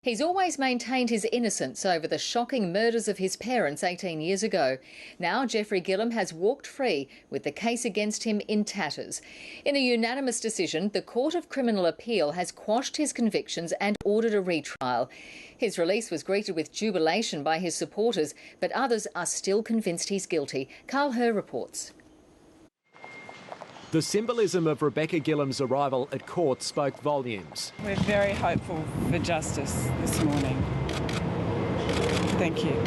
He's always maintained his innocence over the shocking murders of his parents 18 years ago. Now Jeffrey Gilham has walked free with the case against him in tatters. In a unanimous decision, the Court of Criminal Appeal has quashed his convictions and ordered a retrial. His release was greeted with jubilation by his supporters, but others are still convinced he's guilty. Carl Herr reports. The symbolism of Rebecca Gilham's arrival at court spoke volumes. We're very hopeful for justice this morning. Thank you.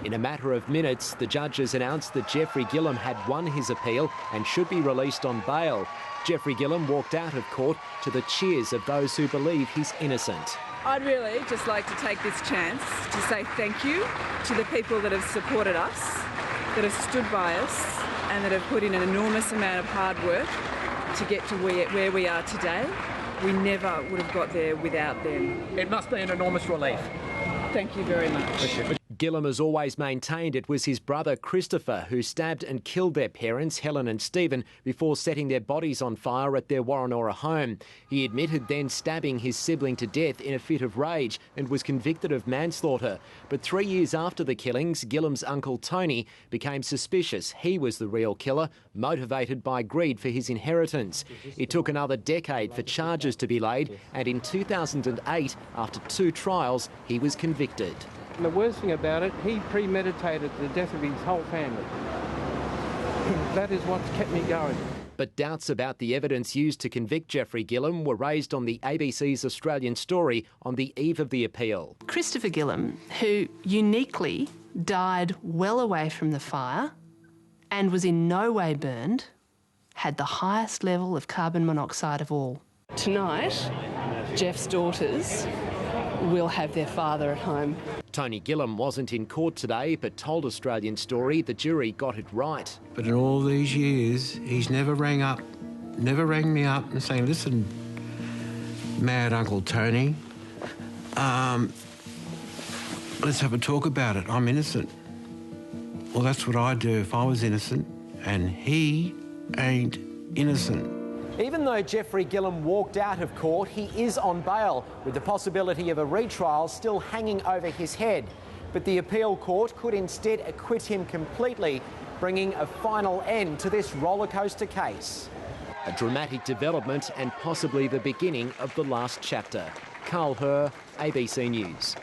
In a matter of minutes, the judges announced that Jeffrey Gilham had won his appeal and should be released on bail. Jeffrey Gilham walked out of court to the cheers of those who believe he's innocent. I'd really just like to take this chance to say thank you to the people that have supported us, that have stood by us, and that have put in an enormous amount of hard work to get to where we are today. We never would have got there without them. It must be an enormous relief. Thank you very much. Gilham has always maintained it was his brother Christopher who stabbed and killed their parents, Helen and Stephen, before setting their bodies on fire at their Warrenora home. He admitted then stabbing his sibling to death in a fit of rage and was convicted of manslaughter. But 3 years after the killings, Gilham's uncle Tony became suspicious he was the real killer, motivated by greed for his inheritance. It took another decade for charges to be laid, and in 2008, after 2 trials, he was convicted. And the worst thing about it, he premeditated the death of his whole family. That is what's kept me going. But doubts about the evidence used to convict Jeffrey Gilham were raised on the ABC's Australian Story on the eve of the appeal. Christopher Gilham, who uniquely died well away from the fire and was in no way burned, had the highest level of carbon monoxide of all. Tonight, Jeff's daughters will have their father at home. Tony Gilham wasn't in court today, but told Australian Story the jury got it right. But in all these years, he's never rang me up and saying, listen, mad Uncle Tony, let's have a talk about it. I'm innocent. Well, that's what I'd do if I was innocent, and he ain't innocent. Even though Jeffrey Gilham walked out of court, he is on bail, with the possibility of a retrial still hanging over his head. But the appeal court could instead acquit him completely, bringing a final end to this rollercoaster case. A dramatic development and possibly the beginning of the last chapter. Carl Herr, ABC News.